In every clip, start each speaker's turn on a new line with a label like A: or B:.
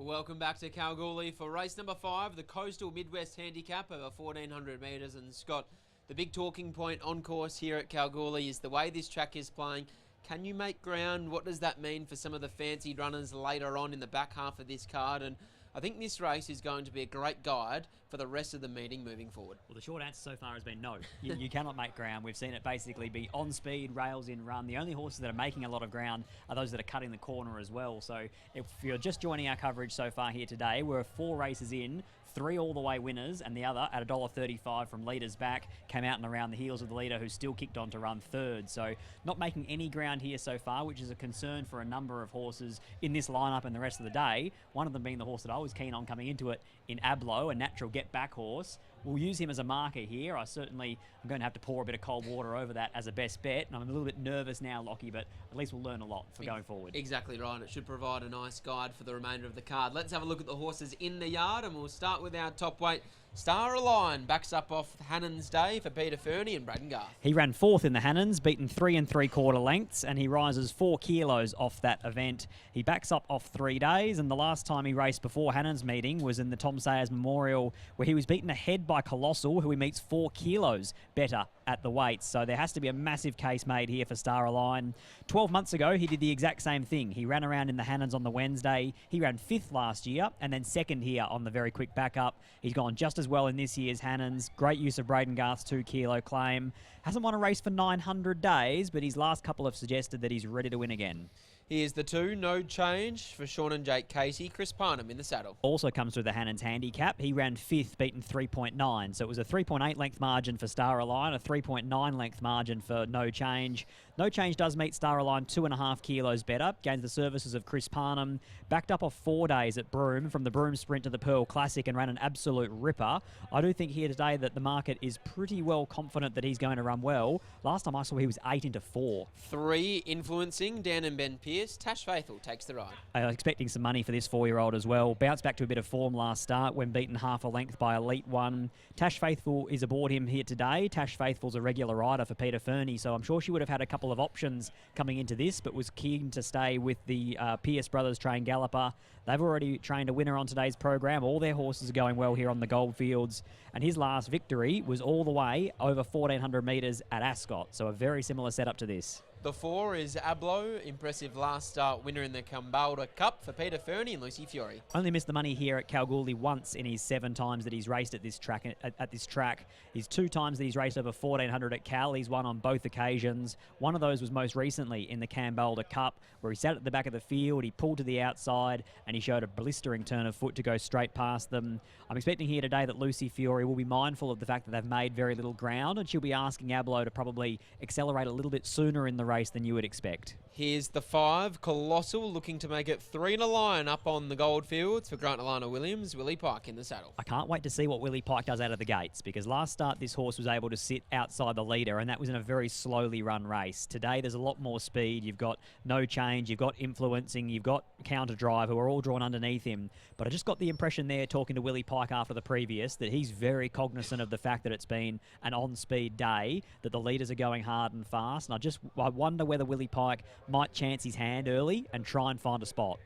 A: Welcome back to Kalgoorlie for race number 5, the Coastal Midwest Handicap over 1,400 metres. And Scott, the big talking point on course here at Kalgoorlie is the way this track is playing. Can you make ground? What does that mean for some of the fancied runners later on in the back half of this card? And I think this race is going to be a great guide for the rest of the meeting moving forward.
B: Well, the short answer so far has been no. You cannot make ground. We've seen it basically be on speed, rails in run. The only horses that are making a lot of ground are those that are cutting the corner as well. So if you're just joining our coverage so far here today, we're 4 races in, 3 all the way winners, and the other at $1.35 from leaders back came out and around the heels of the leader, who still kicked on to run third. So not making any ground here so far, which is a concern for a number of horses in this lineup and the rest of the day. One of them being the horse that I was keen on coming into it in Ablo, a natural get-back horse. We'll use him as a marker here. I'm going to have to pour a bit of cold water over that as a best bet. And I'm a little bit nervous now, Lockie, but at least we'll learn a lot for going forward.
A: Exactly right. It should provide a nice guide for the remainder of the card. Let's have a look at the horses in the yard, and we'll start with our top weight. Star Align backs up off Hannon's Day for Peter Fernie and Braden Garth.
B: He ran 4th in the Hannons, beaten 3 3/4 lengths, and he rises 4 kilos off that event. He backs up off 3 days, and the last time he raced before Hannon's meeting was in the Tom Sayers Memorial, where he was beaten ahead by Colossal, who he meets 4 kilos better at the weights. So there has to be a massive case made here for Star Align. 12 months ago, he did the exact same thing. He ran around in the Hannons on the Wednesday. He ran 5th last year, and then 2nd here on the very quick backup. He's gone just as well in this year's Hannons. Great use of Braden Garth's 2 kilo claim. Hasn't won a race for 900 days, but his last couple have suggested that he's ready to win again.
A: Here's the 2, No Change for Sean and Jake Casey. Chris Parnham in the saddle.
B: Also comes through the Hannons Handicap. He ran 5th, beaten 3.9. So it was a 3.8 length margin for Star Align, a 3.9 length margin for No Change. No Change does meet Star Align 2.5 kilos better. Gains the services of Chris Parnham. Backed up off 4 days at Broome, from the Broome Sprint to the Pearl Classic, and ran an absolute ripper. I do think here today that the market is pretty well confident that he's going to run well. Last time I saw he was 8 into 4.
A: 3, Influencing, Dan and Ben Pearce. Tash Faithfull takes the ride.
B: Expecting some money for this 4-year-old as well. Bounced back to a bit of form last start when beaten half a length by Elite One. Tash Faithfull is aboard him here today. Tash Faithfull's a regular rider for Peter Fernie, so I'm sure she would have had a couple of options coming into this, but was keen to stay with the Pearce brothers trained galloper. They've already trained a winner on today's program. All their horses are going well here on the Goldfields, and his last victory was all the way over 1,400 metres at Ascot, so a very similar setup to this.
A: The 4 is Ablo, impressive last start winner in the Kambalda Cup for Peter Fernie and Lucy Fiore.
B: Only missed the money here at Kalgoorlie once in his 7 times that he's raced at this track. His 2 times that he's raced over 1,400 at Cal, he's won on both occasions. One of those was most recently in the Kambalda Cup, where he sat at the back of the field, he pulled to the outside, and he showed a blistering turn of foot to go straight past them. I'm expecting here today that Lucy Fiore will be mindful of the fact that they've made very little ground, and she'll be asking Ablo to probably accelerate a little bit sooner in the race than you would expect.
A: Here's the 5, Colossal, looking to make it 3 in a line up on the Goldfields for Grant Alana Williams. Willie Pike in the saddle.
B: I can't wait to see what Willie Pike does out of the gates, because last start this horse was able to sit outside the leader, and that was in a very slowly run race. Today there's a lot more speed. You've got No Change, you've got Influencing, you've got Counter Drive, who are all drawn underneath him. But I just got the impression there, talking to Willie Pike after the previous, that he's very cognizant of the fact that it's been an on-speed day, that the leaders are going hard and fast, and I wonder whether Willie Pike might chance his hand early and try and find a spot.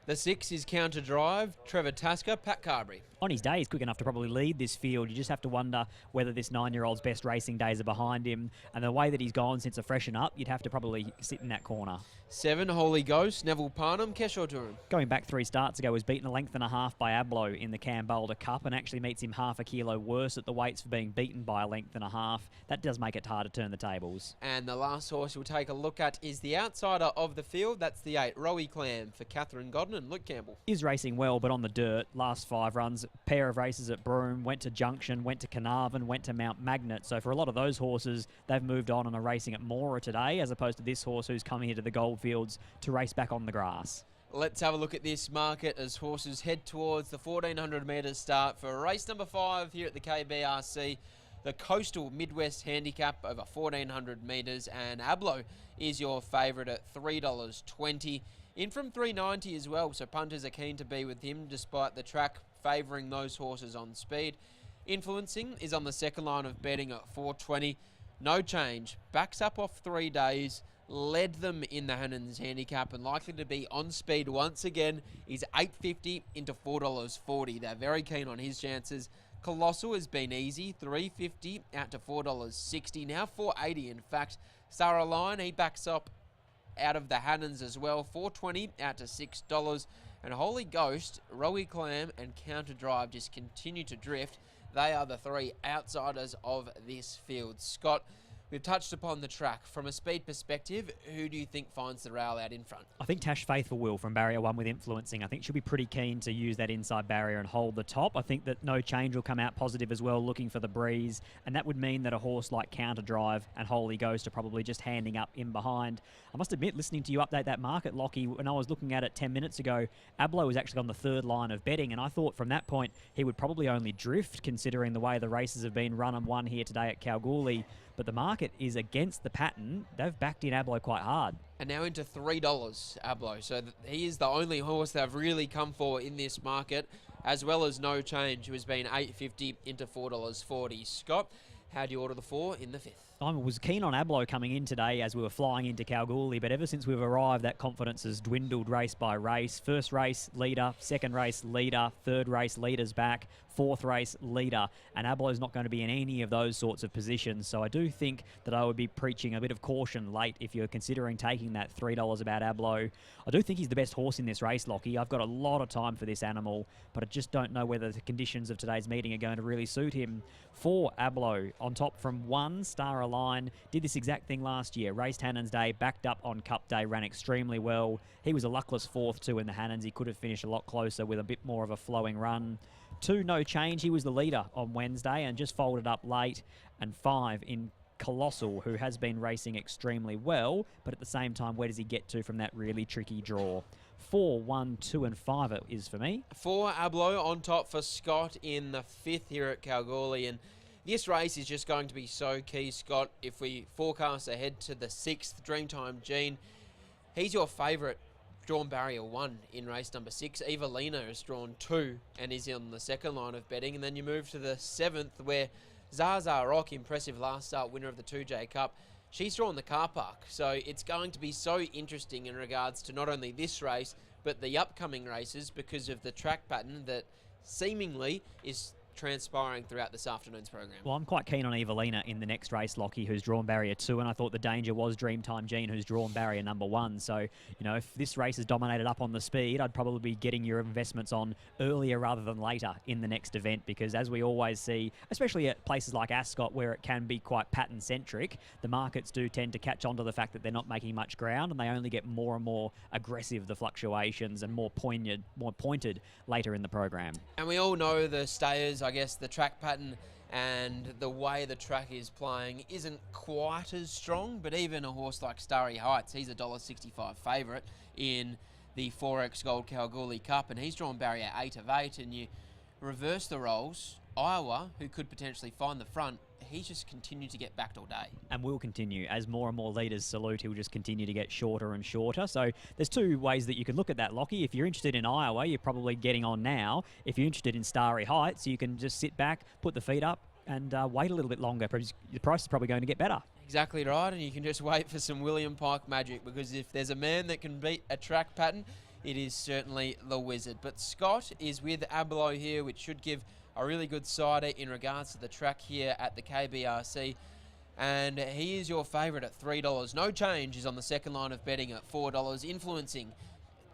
A: The 6 is Counter Drive, Trevor Tasker, Pat Carberry.
B: On his day, he's quick enough to probably lead this field. You just have to wonder whether this 9-year-old's best racing days are behind him. And the way that he's gone since a freshen up, you'd have to probably sit in that corner.
A: 7, Holy Ghost, Neville Parnham, Keshaw Durham.
B: Going back 3 starts ago, was beaten a length and a half by Ablo in the Kambalda Cup, and actually meets him half a kilo worse at the weights for being beaten by a length and a half. That does make it hard to turn the tables.
A: And the last horse we'll take a look at is the outsider of the field. That's the 8, Rowie Clam for Catherine Godden and Luke Campbell.
B: Is racing well, but on the dirt. Last 5 runs, pair of races at Broome, went to Junction, went to Carnarvon, went to Mount Magnet. So for a lot of those horses, they've moved on and are racing at Mora today, as opposed to this horse who's coming here to the Goldfields to race back on the grass.
A: Let's have a look at this market as horses head towards the 1,400 metres start for race number 5 here at the KBRC. The Coastal Midwest Handicap over 1,400 metres, and Ablo is your favourite at $3.20. In from $3.90 as well, so punters are keen to be with him despite the track favouring those horses on speed. Influencing is on the second line of betting at $4.20. No Change backs up off 3 days. led them in the Hannon's handicap and likely to be on speed once again. He's $8.50 into $4.40. They're very keen on his chances. Colossal has been easy, $3.50 out to $4.60. Now $4.80 in fact. Star Align, he backs up out of the Hannons as well, $4.20 out to $6. And Holy Ghost, Rowie Clam and Counter Drive just continue to drift. They are the three outsiders of this field. Scott, we've touched upon the track. From a speed perspective, who do you think finds the rail out in front?
B: I think Tash Faithfull will from barrier 1 with Influencing. I think she'll be pretty keen to use that inside barrier and hold the top. I think that No Change will come out positive as well, looking for the breeze. And that would mean that a horse like Counter Drive and Holy Ghost are probably just handing up in behind. I must admit, listening to you update that market, Lockie, when I was looking at it 10 minutes ago, Ablo was actually on the third line of betting. And I thought from that point, he would probably only drift, considering the way the races have been run and won here today at Kalgoorlie. But the market is against the pattern. They've backed in Ablo quite hard.
A: And now into $3, Ablo. So he is the only horse they've really come for in this market, as well as No Change, who has been $8.50 into $4.40. Scott, how do you order the 4 in the 5th?
B: I was keen on Ablo coming in today as we were flying into Kalgoorlie, but ever since we've arrived, that confidence has dwindled race by race. First race, leader. Second race, leader. Third race, leader's back. Fourth race, leader. And Ablo's not going to be in any of those sorts of positions. So I do think that I would be preaching a bit of caution late if you're considering taking that $3 about Ablo. I do think he's the best horse in this race, Lockie. I've got a lot of time for this animal, but I just don't know whether the conditions of today's meeting are going to really suit him. 4, Ablo, on top from 1, Star Align. Did this exact thing last year. Raced Hannon's Day, backed up on Cup Day, ran extremely well. He was a luckless 4th too in the Hannons. He could have finished a lot closer with a bit more of a flowing run. 2, No Change. He was the leader on Wednesday and just folded up late. And 5 in Colossal, who has been racing extremely well, but at the same time, where does he get to from that really tricky draw? 4, 1, 2 and 5 it is for me.
A: 4, Ablo on top for Scott in the 5th here at Kalgoorlie. And this race is just going to be so key, Scott. If we forecast ahead to the 6th, Dreamtime Gene, he's your favourite, drawn barrier 1 in race number 6. Evelina is drawn 2 and is on the second line of betting. And then you move to the 7th, where Zaza Rock, impressive last start winner of the 2J Cup, she's drawn the car park. So it's going to be so interesting in regards to not only this race, but the upcoming races, because of the track pattern that seemingly is transpiring throughout this afternoon's program.
B: Well, I'm quite keen on Evelina in the next race, Lockie, who's drawn barrier 2, and I thought the danger was Dreamtime Gene, who's drawn barrier number 1. So, you know, if this race is dominated up on the speed, I'd probably be getting your investments on earlier rather than later in the next event, because as we always see, especially at places like Ascot, where it can be quite pattern-centric, the markets do tend to catch on to the fact that they're not making much ground, and they only get more and more aggressive, the fluctuations, and more pointed later in the program.
A: And we all know the stayers, I guess the track pattern and the way the track is playing isn't quite as strong, but even a horse like Starry Heights, he's a $1.65 favourite in the 4X Gold Kalgoorlie Cup, and he's drawn barrier 8 of 8, and you reverse the roles. Iowa, who could potentially find the front, he's just continued to get backed all day.
B: And will continue. As more and more leaders salute, he'll just continue to get shorter and shorter. So there's 2 ways that you can look at that, Lockie. If you're interested in Iowa, you're probably getting on now. If you're interested in Starry Heights, you can just sit back, put the feet up, and wait a little bit longer. The price is probably going to get better.
A: Exactly right, and you can just wait for some William Pike magic, because if there's a man that can beat a track pattern, it is certainly the Wizard. But Scott is with Ablo here, which should give a really good sider in regards to the track here at the KBRC. And he is your favourite at $3. No Change is on the second line of betting at $4. Influencing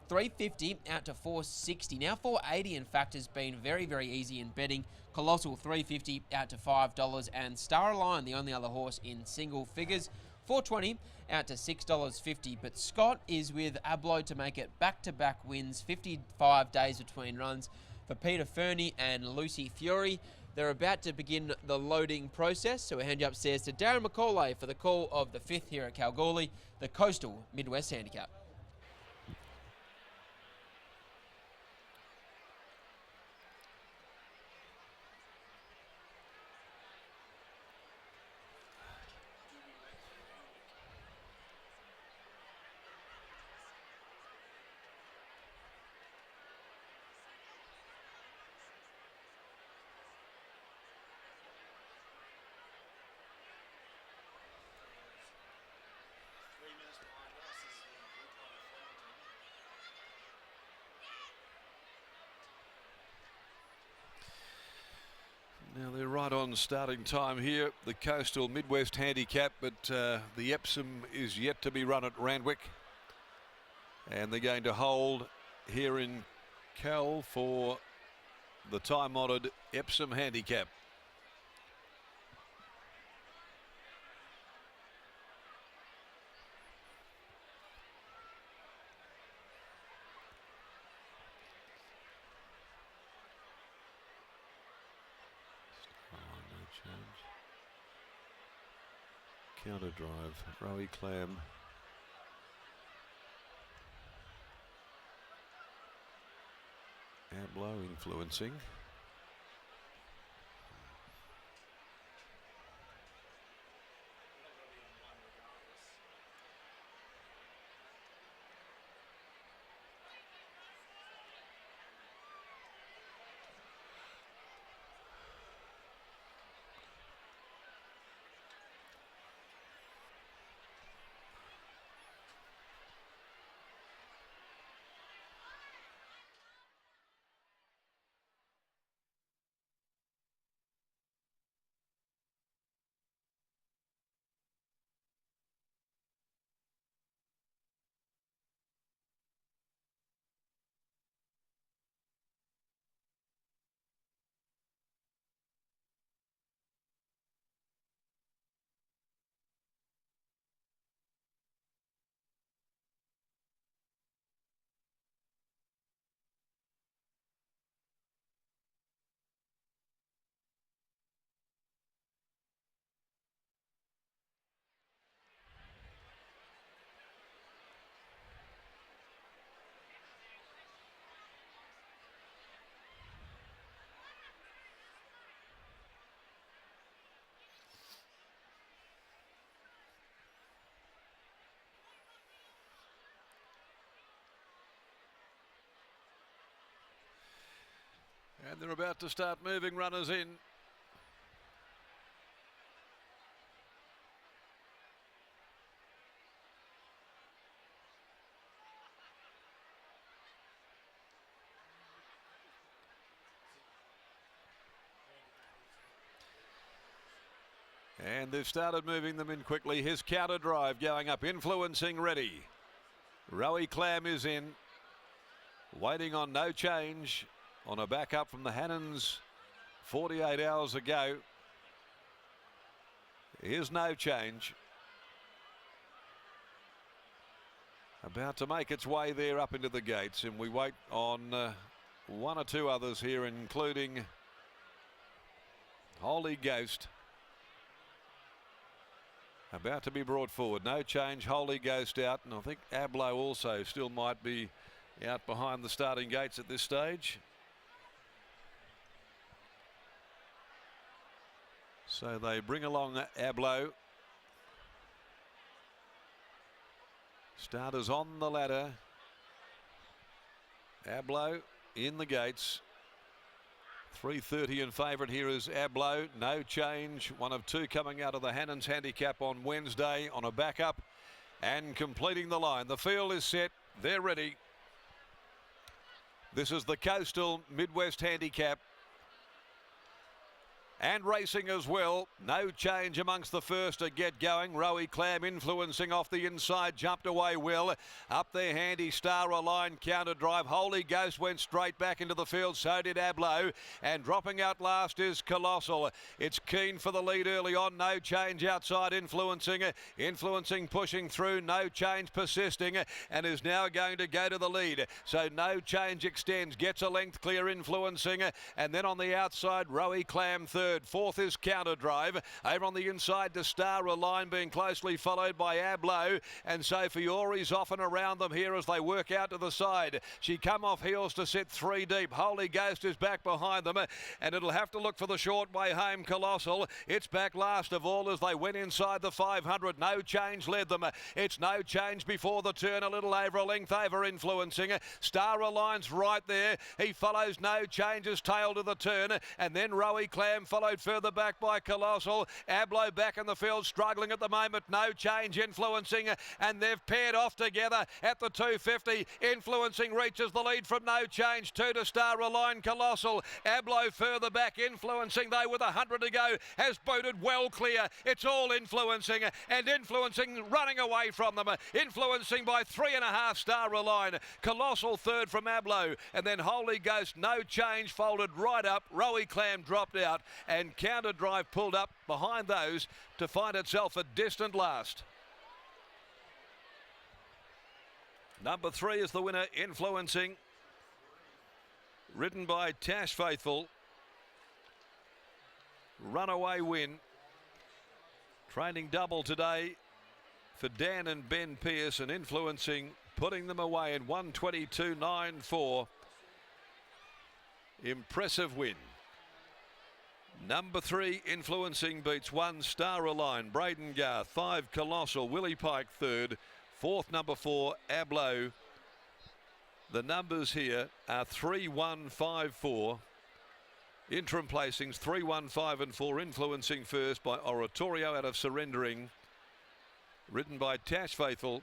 A: $3.50 out to $4.60. Now $4.80 in fact has been very, very easy in betting. Colossal $3.50 out to $5. And Star Align, the only other horse in single figures, $4.20 out to $6.50. But Scott is with Ablo to make it back-to-back wins, 55 days between runs for Peter Fernie and Lucy Fury. They're about to begin the loading process, so we'll hand you upstairs to Darren McCauley for the call of the 5th here at Kalgoorlie, the Coastal Midwest Handicap.
C: Right on starting time here, the Coastal Midwest Handicap, but the Epsom is yet to be run at Randwick. And they're going to hold here in Cal for the time-honoured Epsom Handicap. Counter drive, Rowie Clam. Abloh influencing. And they're about to start moving runners in. And they've started moving them in quickly. His counter drive going up, influencing ready. Rowie Clam is in, waiting on No Change. On a back up from the Hannons 48 hours ago. Here's No Change. About to make its way there up into the gates, and we wait on one or two others here, including Holy Ghost. About to be brought forward. No Change, Holy Ghost out, and I think Abloh also still might be out behind the starting gates at this stage. So they bring along Abloh. Starters on the ladder. Abloh in the gates. 3:30 in favourite here is Abloh. No Change. One of two coming out of the Hannons Handicap on Wednesday on a backup and completing the line. The field is set. They're ready. This is the Coastal Midwest Handicap. And racing as well. No Change amongst the first to get going. Rowie Clam influencing off the inside. Jumped away well. Up there Handy Star Align counter drive. Holy Ghost went straight back into the field. So did Abloh. And dropping out last is Colossal. It's Keen for the lead early on. No Change outside influencing. Influencing pushing through. No Change persisting. And is now going to go to the lead. So No Change extends. Gets a length clear influencing. And then on the outside Rowie Clam third. Fourth is Counter Drive. Over on the inside to Star Align being closely followed by Abloh. And so Fiore's off and around them here as they work out to the side. She come off heels to sit three deep. Holy Ghost is back behind them. And it'll have to look for the short way home. Colossal. It's back last of all as they went inside the 500. No Change led them. It's No Change before the turn. A little over a length over influencing. Star Align's right there. He follows No Change's tail to the turn. And then Rowie Clam followed further back by Colossal. Abloh back in the field, struggling at the moment. No Change influencing, and they've paired off together at the 250. Influencing reaches the lead from No Change. 2 to Star Align Colossal. Abloh further back. Influencing, though, with 100 to go, has booted well clear. It's all Influencing, and Influencing running away from them. Influencing by 3.5 Star Align. Colossal third from Abloh, and then Holy Ghost, No Change, folded right up. Rowie Clam dropped out, and Counter Drive pulled up behind those to find itself a distant last. Number 3 is the winner, Influencing, ridden by Tash Faithfull. Runaway win. Training double today for Dan and Ben Pearce, and Influencing putting them away in 122.94. Impressive win. Number 3, Influencing, beats 1 Star Align. Braden Garth, 5 Colossal. Willie Pike third. Fourth, number 4, Abloh. The numbers here are 3, 1, 5, 4. Interim placings 3, 1, 5 and 4. Influencing first by Oratorio out of Surrendering, ridden by Tash Faithfull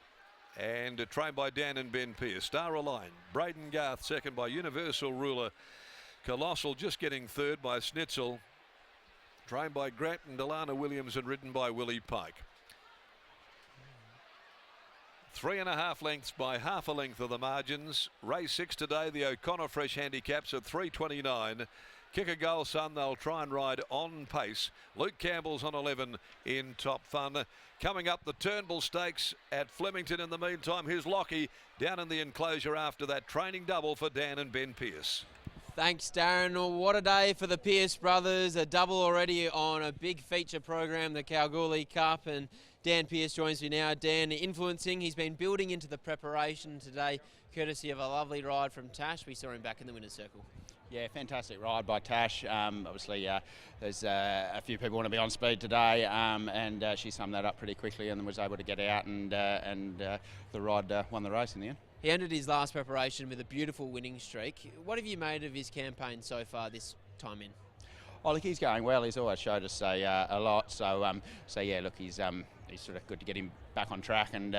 C: and trained by Dan and Ben Pearce. Star Align, Braden Garth second by Universal Ruler. Colossal just getting third by Snitzel, trained by Grant and Delana Williams and ridden by Willie Pike. 3.5 lengths by half a length of the margins. Race 6 today, the O'Connor Fresh Handicaps at 3:29. Kick a goal, son. They'll try and ride on pace. Luke Campbell's on 11 in Top Fun. Coming up, the Turnbull Stakes at Flemington. In the meantime, here's Lockie down in the enclosure after that training double for Dan and Ben Pearce.
A: Thanks, Darren. Oh, what a day for the Pearce brothers. A double already on a big feature program, the Kalgoorlie Cup. And Dan Pearce joins me now. Dan, Influencing, he's been building into the preparation today, courtesy of a lovely ride from Tash. We saw him back in the winner's circle.
D: Yeah, fantastic ride by Tash. Obviously, there's a few people want to be on speed today, and she summed that up pretty quickly and was able to get out, and the ride won the race in the end.
A: He ended his last preparation with a beautiful winning streak. What have you made of his campaign so far this time in?
D: Oh, look, he's going well. He's always showed us a lot. So yeah, look, he's sort of good to get him back on track and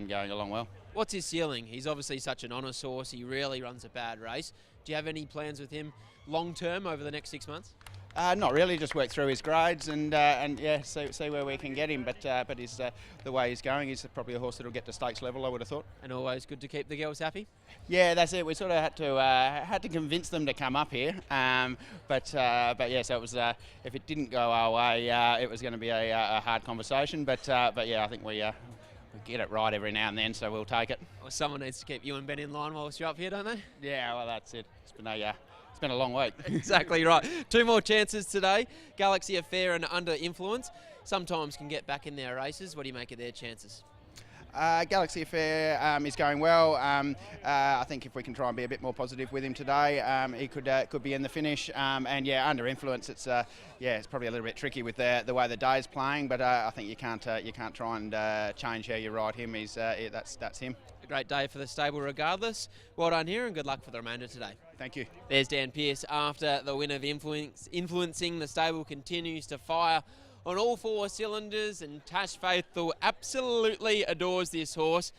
D: going along well.
A: What's his ceiling? He's obviously such an honest horse. He rarely runs a bad race. Do you have any plans with him long term over the next 6 months?
D: Not really. Just work through his grades and yeah, see where we can get him. But he's, the way he's going, he's probably a horse that'll get to stakes level, I would have thought.
A: And always good to keep the girls happy.
D: Yeah, that's it. We sort of had to convince them to come up here. But yeah, so it was. If it didn't go our way, it was going to be a hard conversation. But yeah, I think we get it right every now and then, so we'll take it.
A: Well, someone needs to keep you and Ben in line whilst you're up here, don't they?
D: Yeah, well, that's it. It's been a long week.
A: Exactly right. 2 more chances today. Galaxy Affair and Under Influence sometimes can get back in their races. What do you make of their chances?
D: Galaxy Affair is going well. I think if we can try and be a bit more positive with him today, he could be in the finish. And yeah, Under Influence, it's probably a little bit tricky with the way the day's playing. But I think you can't try and change how you ride him. That's him.
A: A great day for the stable, regardless. Well done here, and good luck for the remainder today.
D: Thank you.
A: There's Dan Pearce after the win of Influencing. The stable continues to fire on all 4 cylinders, and Tash Faithfull absolutely adores this horse.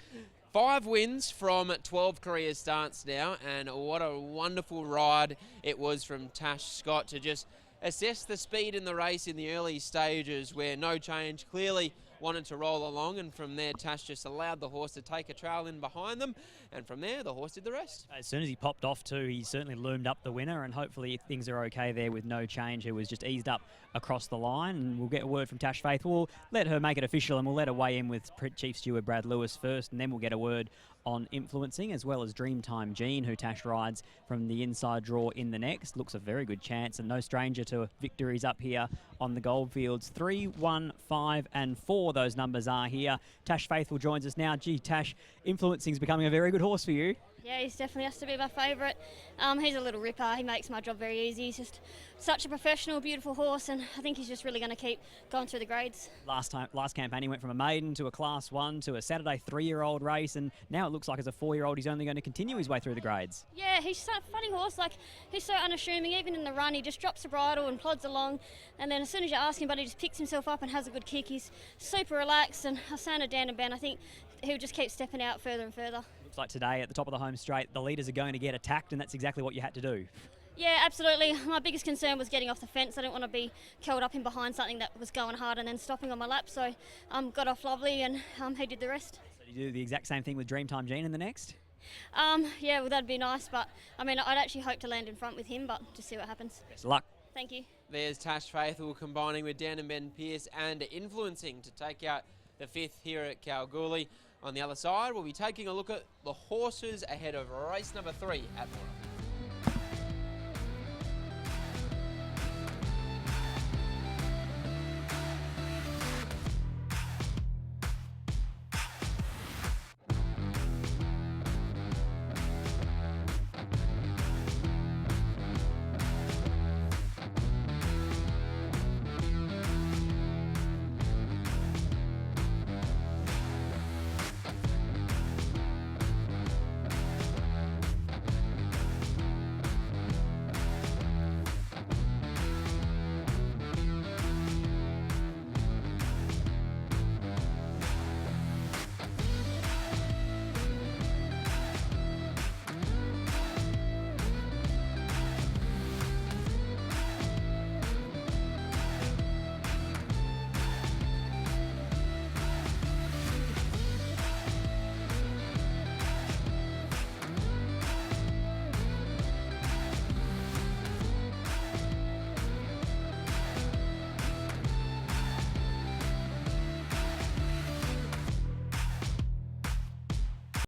A: 5 wins from 12 career starts now, and what a wonderful ride it was from Tash Scott to just assess the speed in the race in the early stages where No Change clearly wanted to roll along, and from there Tash just allowed the horse to take a trail in behind them, and from there the horse did the rest.
B: As soon as he popped off too, he certainly loomed up the winner, and hopefully things are okay there with No Change, who was just eased up across the line. And we'll get a word from Tash Faithfull. We'll let her make it official, and we'll let her weigh in with Chief Steward Brad Lewis first, and then we'll get a word on Influencing, as well as Dreamtime Jean, who Tash rides from the inside draw in the next. Looks a very good chance, and no stranger to victories up here on the Goldfields. 3, 1, 5 and 4, those numbers are here. Tash Faithfull joins us now. Gee, Tash, Influencing's becoming a very good horse for you.
E: Yeah, he's definitely has to be my favourite. He's a little ripper. He makes my job very easy. He's just such a professional, beautiful horse, and I think he's just really going to keep going through the grades.
B: Last campaign, he went from a maiden to a Class 1 to a Saturday 3-year-old race, and now it looks like as a 4-year-old he's only going to continue his way through the grades.
E: Yeah, he's such a funny horse. Like, he's so unassuming. Even in the run, he just drops the bridle and plods along, and then as soon as you ask him, but he just picks himself up and has a good kick. He's super relaxed, and I was saying to Dan and Ben, I think he'll just keep stepping out further and further.
B: Looks like today at the top of the home straight, the leaders are going to get attacked, and that's exactly what you had to do.
E: Yeah, absolutely. My biggest concern was getting off the fence. I didn't want to be curled up in behind something that was going hard and then stopping on my lap. So got off lovely, and he did the rest.
B: So did you do the exact same thing with Dreamtime Gene in the next?
E: Yeah, well, that'd be nice. But, I mean, I'd actually hope to land in front with him, but just see what happens.
B: Best of luck.
E: Thank you.
A: There's Tash Faithfull combining with Dan and Ben Pearce and influencing to take out the 5th here at Kalgoorlie. On the other side, we'll be taking a look at the horses ahead of race number 3 at Moora.